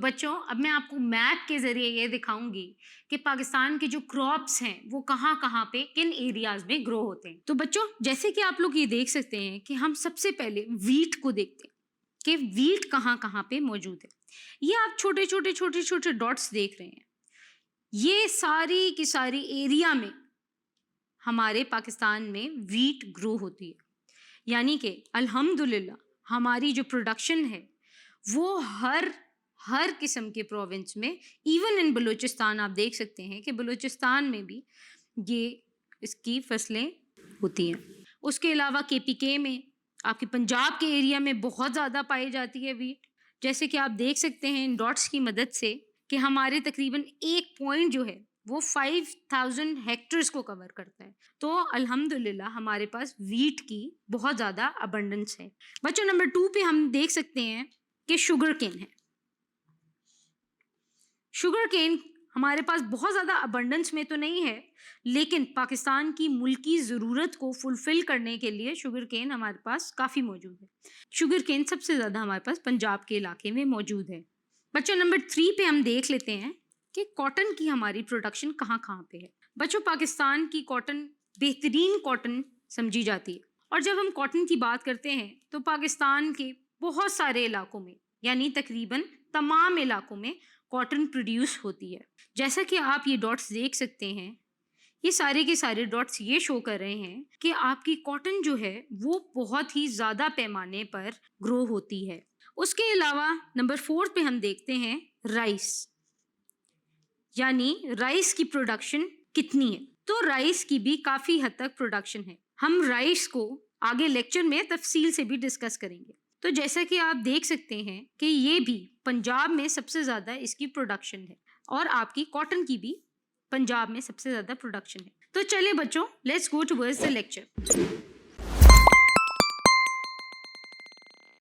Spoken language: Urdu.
بچوں اب میں آپ کو میپ کے ذریعے یہ دکھاؤں گی کہ پاکستان کے جو کراپس ہیں وہ کہاں کہاں پہ کن ایریاز میں گرو ہوتے ہیں. تو بچوں جیسے کہ آپ لوگ یہ دیکھ سکتے ہیں کہ ہم سب سے پہلے ویٹ کو دیکھتے ہیں کہ ویٹ کہاں کہاں پہ موجود ہے. یہ آپ چھوٹے چھوٹے ڈاٹس دیکھ رہے ہیں. یہ ساری کی ساری ایریا میں ہمارے پاکستان میں ویٹ گرو ہوتی ہے. یعنی کہ الحمدللہ ہماری جو پروڈکشن ہے وہ ہر قسم کے پروونس میں، ایون ان بلوچستان آپ دیکھ سکتے ہیں کہ بلوچستان میں بھی یہ اس کی فصلیں ہوتی ہیں. اس کے علاوہ KPK میں، آپ کے پنجاب کے ایریا میں بہت زیادہ پائی جاتی ہے ویٹ. جیسے کہ آپ دیکھ سکتے ہیں ان ڈاٹس کی مدد سے کہ ہمارے تقریباً ایک پوائنٹ جو ہے وہ 5000 ہیکٹرز کو کور کرتا ہے. تو الحمدللہ ہمارے پاس ویٹ کی بہت زیادہ ابنڈنس ہے. بچوں نمبر 2 پہ ہم دیکھ سکتے ہیں کہ شوگر کین ہے. شوگر کین ہمارے پاس بہت زیادہ ابنڈنس میں تو نہیں ہے، لیکن پاکستان کی ملکی ضرورت کو فلفل کرنے کے لیے شوگر کین ہمارے پاس کافی موجود ہے. شوگر کین سب سے زیادہ ہمارے پاس پنجاب کے علاقے میں موجود ہے. بچوں نمبر 3 پہ ہم دیکھ لیتے ہیں کہ کاٹن کی ہماری پروڈکشن کہاں کہاں پہ ہے. بچوں پاکستان کی کاٹن بہترین کاٹن سمجھی جاتی ہے، اور جب ہم کاٹن کی بات کرتے ہیں تو پاکستان کے بہت سارے علاقوں میں یعنی تقریباً تمام علاقوں میں کاٹن پروڈیوس ہوتی ہے. جیسا کہ آپ یہ ڈاٹس دیکھ سکتے ہیں، یہ سارے کے سارے ڈاٹس یہ شو کر رہے ہیں کہ آپ کی کاٹن جو ہے وہ بہت ہی زیادہ پیمانے پر گرو ہوتی ہے. اس کے علاوہ نمبر 4 پہ ہم دیکھتے ہیں رائس، یعنی رائس کی پروڈکشن کتنی ہے. تو رائس کی بھی کافی حد تک پروڈکشن ہے. ہم رائس کو آگے لیکچر میں تفصیل سے بھی ڈسکس کریں گے. تو جیسا کہ آپ دیکھ سکتے ہیں کہ یہ بھی پنجاب میں سب سے زیادہ اس کی پروڈکشن ہے، اور آپ کی کاٹن کی بھی پنجاب میں سب سے زیادہ پروڈکشن ہے. تو چلے بچوں، let's go towards the lecture.